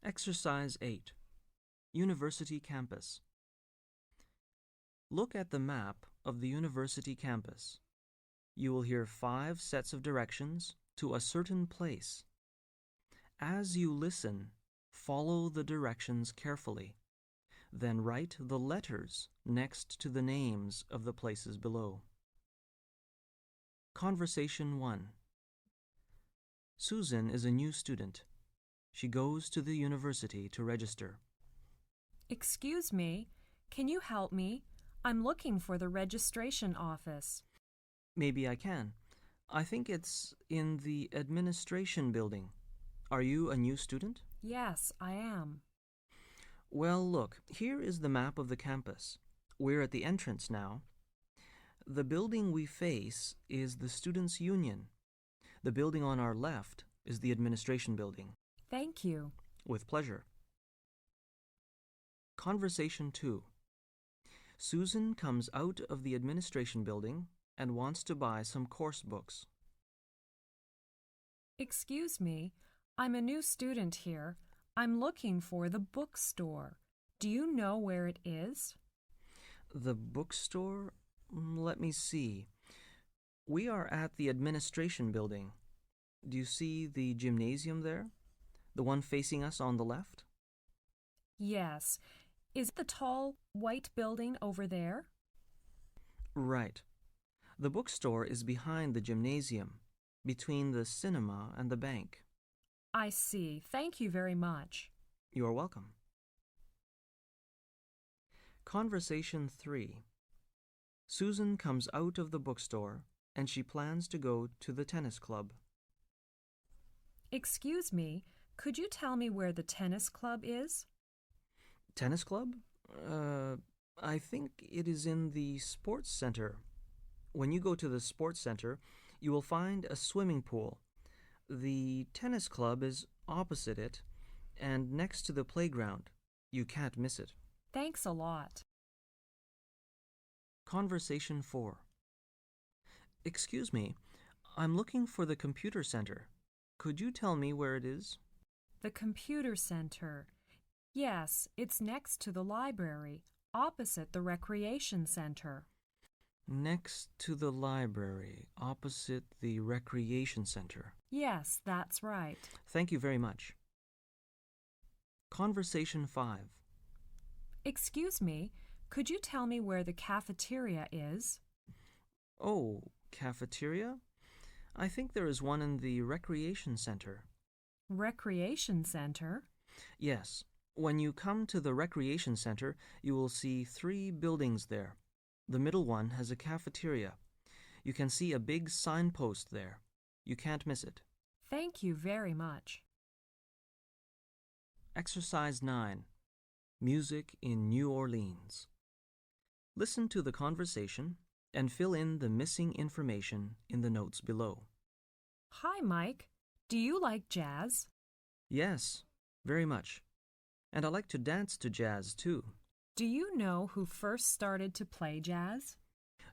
Exercise 8. University Campus. Look at the map of the university campus. You will hear 5 sets of directions to a certain place. As you listen, follow the directions carefully. Then write the letters next to the names of the places below. Conversation 1. Susan is a new student. She goes to the university to register. Excuse me, can you help me? I'm looking for the registration office. Maybe I can. I think it's in the administration building. Are you a new student? Yes, I am. Well, look, here is the map of the campus. We're at the entrance now. The building we face is the Students' Union. The building on our left is the administration building. Thank you. With pleasure. Conversation 2. Susan comes out of the administration building and wants to buy some course books. Excuse me, I'm a new student here. I'm looking for the bookstore. Do you know where it is? The bookstore? Let me see. We are at the administration building. Do you see the gymnasium there? The one facing us on the left? Yes. Is it the tall, white building over there? Right. The bookstore is behind the gymnasium, between the cinema and the bank. I see. Thank you very much. You are welcome. Conversation 3. Susan comes out of the bookstore and she plans to go to the tennis club. Excuse me, could you tell me where the tennis club is? Tennis club? I think it is in the sports center. When you go to the sports center, you will find a swimming pool. The tennis club is opposite it and next to the playground. You can't miss it. Thanks a lot. Conversation 4. Excuse me, I'm looking for the computer center. Could you tell me where it is? The computer center. Yes, it's next to the library, opposite the recreation center. Next to the library, opposite the recreation center. Yes, that's right. Thank you very much. Conversation 5. Excuse me, could you tell me where the cafeteria is? Oh, cafeteria? I think there is one in the recreation center. Recreation center? Yes. When you come to the recreation center, you will see 3 buildings there. The middle one has a cafeteria. You can see a big signpost there. You can't miss it. Thank you very much. Exercise 9. Music in New Orleans. Listen to the conversation and fill in the missing information in the notes below. Hi, Mike. Do you like jazz? Yes, very much. And I like to dance to jazz, too. Do you know who first started to play jazz?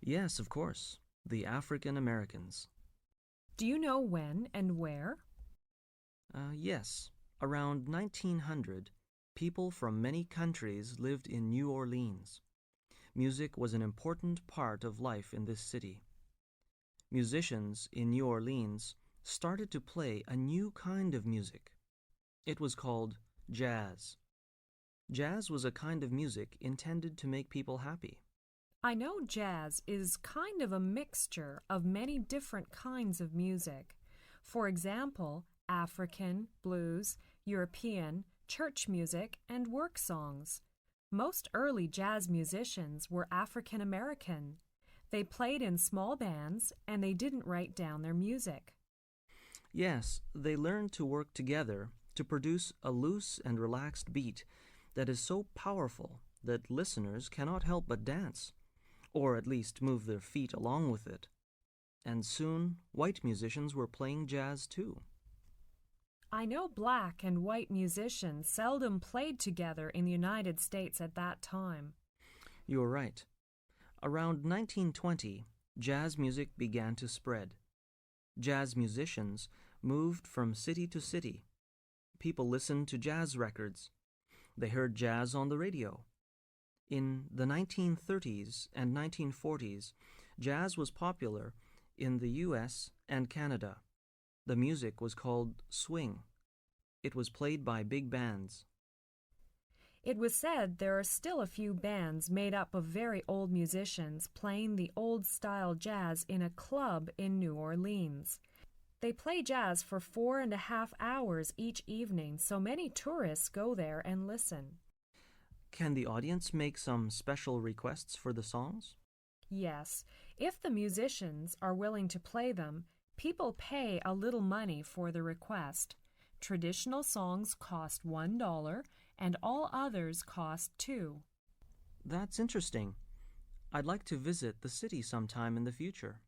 Yes, of course. The African Americans. Do you know when and where? Yes. Around 1900, people from many countries lived in New Orleans. Music was an important part of life in this city. Musicians in New Orleans started to play a new kind of music. It was called jazz. Jazz was a kind of music intended to make people happy. I know jazz is kind of a mixture of many different kinds of music. For example, African, blues, European, church music, and work songs. Most early jazz musicians were African American. They played in small bands and they didn't write down their music. Yes, they learned to work together to produce a loose and relaxed beat that is so powerful that listeners cannot help but dance, or at least move their feet along with it. And soon, white musicians were playing jazz too. I know black and white musicians seldom played together in the United States at that time. You are right. Around 1920, jazz music began to spread. Jazz musicians moved from city to city. people listened to jazz records. They heard jazz on the radio. In the 1930s and 1940s, jazz was popular in the U.S. and Canada. The music was called swing. It was played by big bands. It was said there are still a few bands made up of very old musicians playing the old-style jazz in a club in New Orleans. They play jazz for 4.5 hours each evening, so many tourists go there and listen. Can the audience make some special requests for the songs? Yes, if the musicians are willing to play them, people pay a little money for the request. Traditional songs cost $1 and all others cost $2. That's interesting. I'd like to visit the city sometime in the future.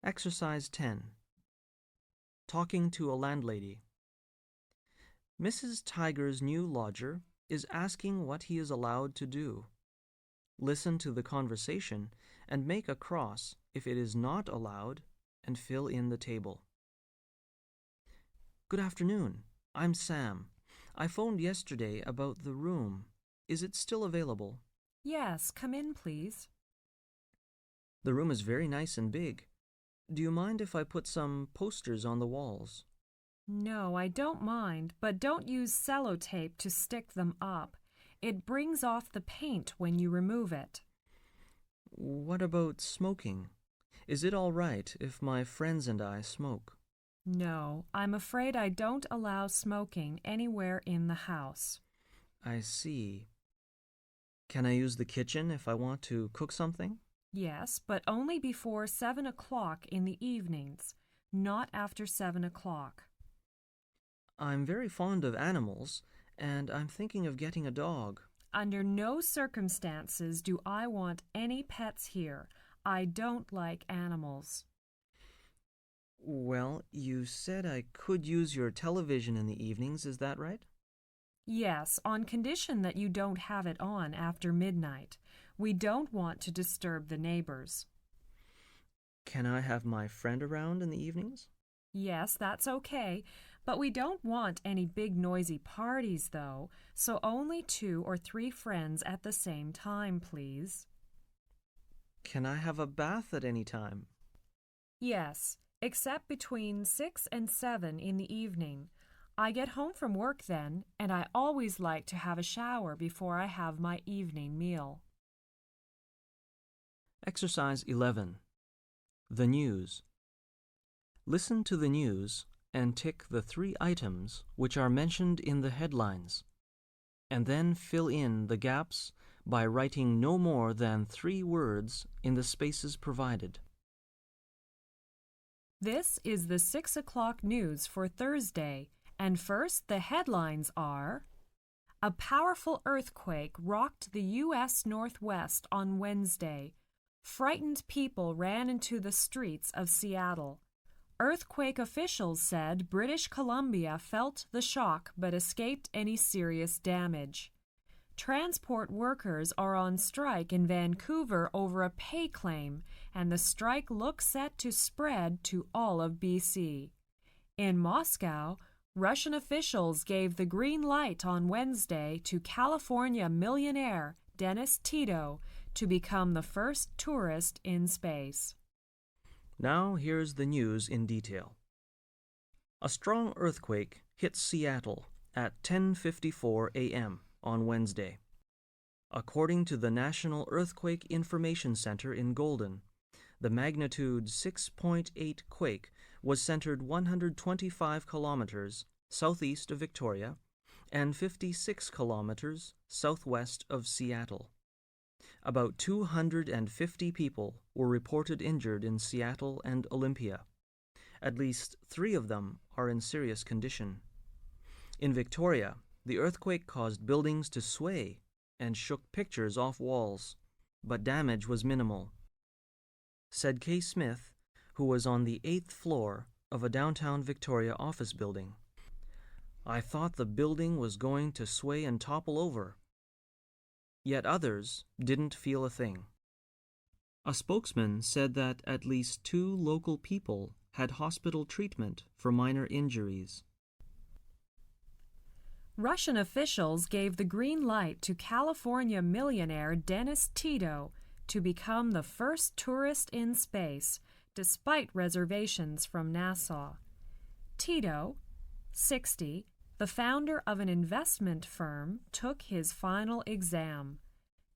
Exercise 10. Talking to a landlady. Mrs. Tiger's new lodger is asking what he is allowed to do. Listen to the conversation and make a cross if it is not allowed and fill in the table. Good afternoon. I'm Sam. I phoned yesterday about the room. Is it still available? Yes, come in, please. The room is very nice and big. Do you mind if I put some posters on the walls? No, I don't mind, but don't use sellotape to stick them up. It brings off the paint when you remove it. What about smoking? Is it all right if my friends and I smoke? No, I'm afraid I don't allow smoking anywhere in the house. I see. Can I use the kitchen if I want to cook something? Yes, but only before 7 o'clock in the evenings, not after 7 o'clock. I'm very fond of animals, and I'm thinking of getting a dog. Under no circumstances do I want any pets here. I don't like animals. Well, you said I could use your television in the evenings, is that right? Yes, on condition that you don't have it on after midnight. We don't want to disturb the neighbors. Can I have my friend around in the evenings? Yes, that's okay, but we don't want any big noisy parties, though, so only 2 or 3 friends at the same time, please. Can I have a bath at any time? Yes, except between 6 and 7 in the evening. I get home from work then, and I always like to have a shower before I have my evening meal. Exercise 11. The news. Listen to the news and tick the 3 items which are mentioned in the headlines, and then fill in the gaps by writing no more than 3 words in the spaces provided. This is the 6 o'clock news for Thursday, and first the headlines are: A powerful earthquake rocked the U.S. Northwest on Wednesday. Frightened people ran into the streets of Seattle. Earthquake officials said British Columbia felt the shock but escaped any serious damage. Transport workers are on strike in Vancouver over a pay claim, and the strike looks set to spread to all of BC. In Moscow, Russian officials gave the green light on Wednesday to California millionaire Dennis Tito to become the first tourist in space. Now here's the news in detail. A strong earthquake hit Seattle at 10:54 a.m. on Wednesday. According to the National Earthquake Information Center in Golden, the magnitude 6.8 quake was centered 125 kilometers southeast of Victoria and 56 kilometers southwest of Seattle. About 250 people were reported injured in Seattle and Olympia. At least 3 of them are in serious condition. In Victoria, the earthquake caused buildings to sway and shook pictures off walls, but damage was minimal. Said Kay Smith, who was on the 8th floor of a downtown Victoria office building. I thought the building was going to sway and topple over. Yet others didn't feel a thing. A spokesman said that at least 2 local people had hospital treatment for minor injuries. Russian officials gave the green light to California millionaire Dennis Tito to become the first tourist in space, despite reservations from NASA. Tito, 60, the founder of an investment firm, took his final exam.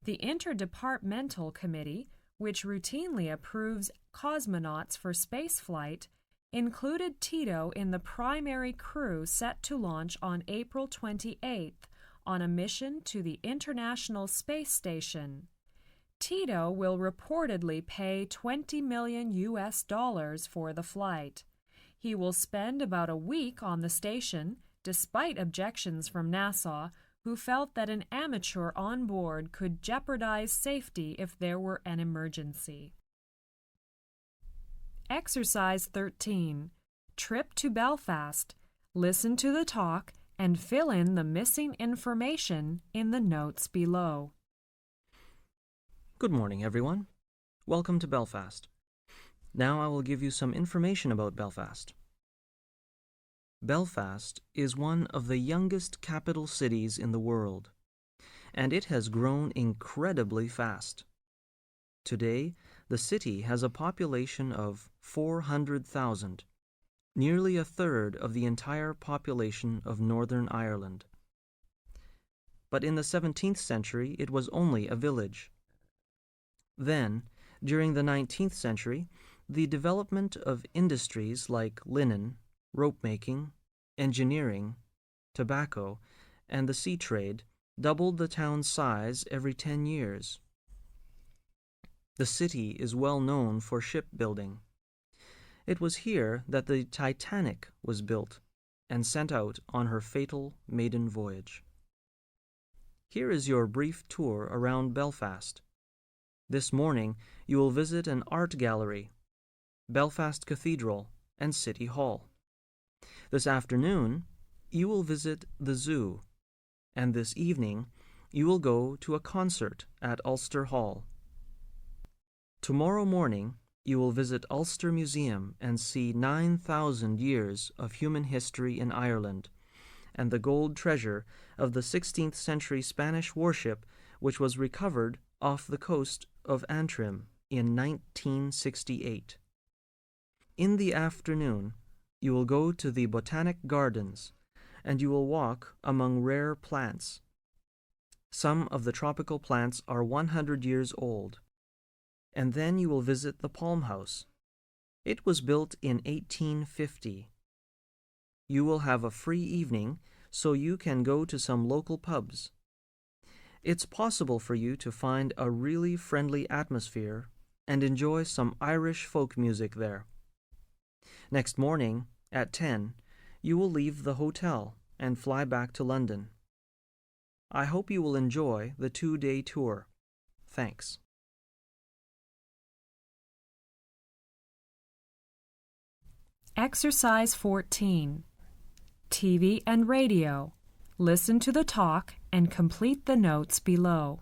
The Interdepartmental Committee, which routinely approves cosmonauts for spaceflight, included Tito in the primary crew set to launch on April 28th on a mission to the International Space Station. Tito will reportedly pay $20 million for the flight. He will spend about a week on the station, despite objections from NASA, who felt that an amateur on board could jeopardize safety if there were an emergency. Exercise 13. Trip to Belfast. Listen to the talk and fill in the missing information in the notes below. Good morning, everyone. Welcome to Belfast. Now I will give you some information about Belfast. Belfast is one of the youngest capital cities in the world, and it has grown incredibly fast. Today, the city has a population of 400,000, nearly a third of the entire population of Northern Ireland. But in the 17th century, it was only a village. Then, during the 19th century, the development of industries like linen, rope-making, engineering, tobacco, and the sea trade doubled the town's size every 10 years. The city is well known for shipbuilding. It was here that the Titanic was built and sent out on her fatal maiden voyage. Here is your brief tour around Belfast. This morning, you will visit an art gallery, Belfast Cathedral, and City Hall. This afternoon, you will visit the zoo, and this evening, you will go to a concert at Ulster Hall. Tomorrow morning, you will visit Ulster Museum and see 9,000 years of human history in Ireland and the gold treasure of the 16th century Spanish warship which was recovered off the coast of Antrim in 1968. In the afternoon, you will go to the Botanic Gardens and you will walk among rare plants. Some of the tropical plants are 100 years old. And then you will visit the Palm House. It was built in 1850. You will have a free evening, so you can go to some local pubs. It's possible for you to find a really friendly atmosphere and enjoy some Irish folk music there. Next morning, at 10, you will leave the hotel and fly back to London. I hope you will enjoy the 2-day tour. Thanks. Exercise 14. TV and radio. Listen to the talk and complete the notes below.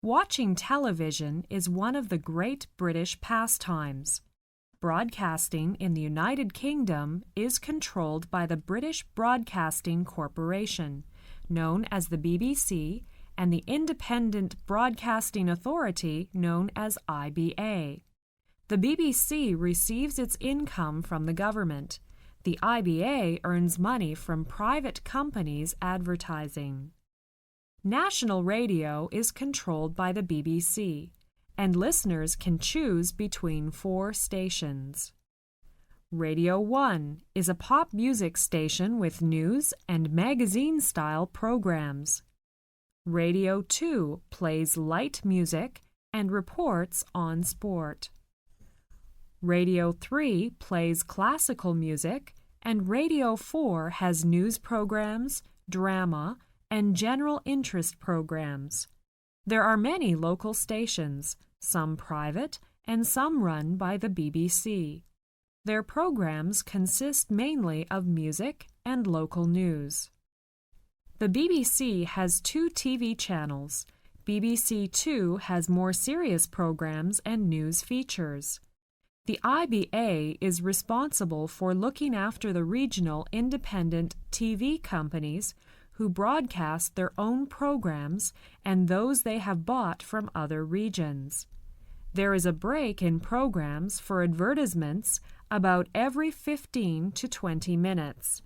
Watching television is one of the great British pastimes. Broadcasting in the United Kingdom is controlled by the British Broadcasting Corporation, known as the BBC, and the Independent Broadcasting Authority, known as IBA. The BBC receives its income from the government. The IBA earns money from private companies advertising. National radio is controlled by the BBC, and listeners can choose between 4 stations. Radio 1 is a pop music station with news and magazine-style programs. Radio 2 plays light music and reports on sport. Radio 3 plays classical music, and Radio 4 has news programs, drama, and general interest programs. There are many local stations, some private and some run by the BBC. Their programs consist mainly of music and local news. The BBC has 2 TV channels. BBC Two has more serious programs and news features. The IBA is responsible for looking after the regional independent TV companies who broadcast their own programs and those they have bought from other regions. There is a break in programs for advertisements about every 15 to 20 minutes.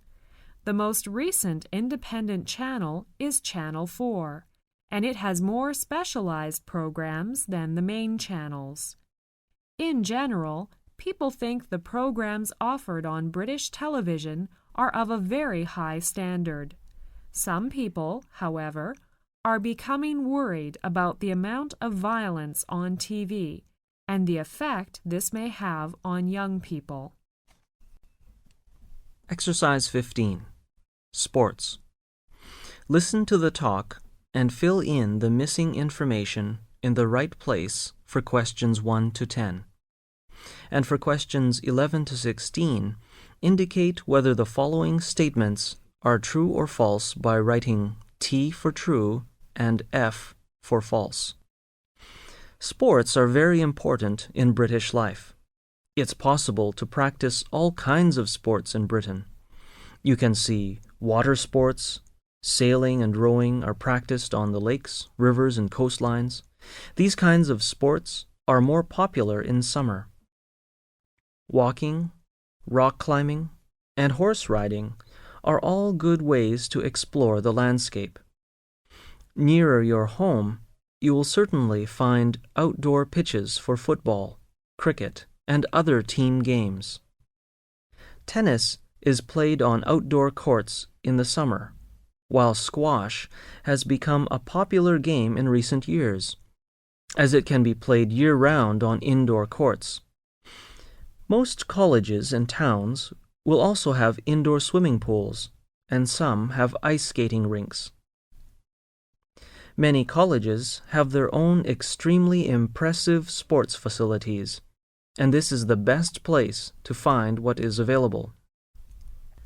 The most recent independent channel is Channel 4, and it has more specialized programs than the main channels. In general, people think the programs offered on British television are of a very high standard. Some people, however, are becoming worried about the amount of violence on TV and the effect this may have on young people. Exercise 15. Sports. Listen to the talk and fill in the missing information in the right place for questions 1 to 10. And for questions 11 to 16, indicate whether the following statements are true or false by writing T for true and F for false. Sports are very important in British life. It's possible to practice all kinds of sports in Britain. You can see water sports, sailing and rowing are practiced on the lakes, rivers, and coastlines. These kinds of sports are more popular in summer. Walking, rock climbing, and horse riding are all good ways to explore the landscape. Nearer your home, you will certainly find outdoor pitches for football, cricket, and other team games. Tennis is played on outdoor courts in the summer, while squash has become a popular game in recent years, as it can be played year-round on indoor courts. Most colleges and towns will also have indoor swimming pools, and some have ice skating rinks. Many colleges have their own extremely impressive sports facilities, and this is the best place to find what is available.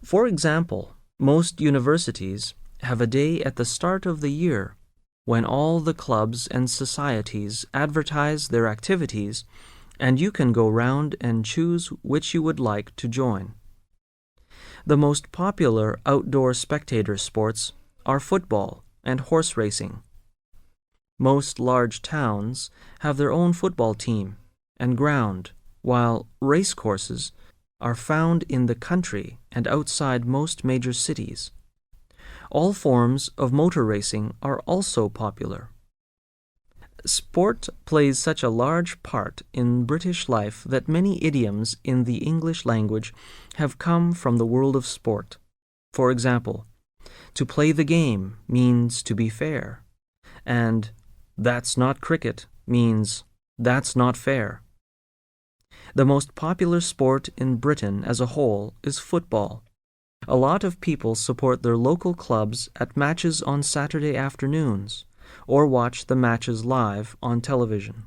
For example, most universities have a day at the start of the year when all the clubs and societies advertise their activities, and you can go round and choose which you would like to join. The most popular outdoor spectator sports are football and horse racing. Most large towns have their own football team and ground, while race courses are found in the country and outside most major cities. All forms of motor racing are also popular. Sport plays such a large part in British life that many idioms in the English language have come from the world of sport. For example, to play the game means to be fair, and that's not cricket means that's not fair. The most popular sport in Britain as a whole is football. A lot of people support their local clubs at matches on Saturday afternoons, or watch the matches live on television.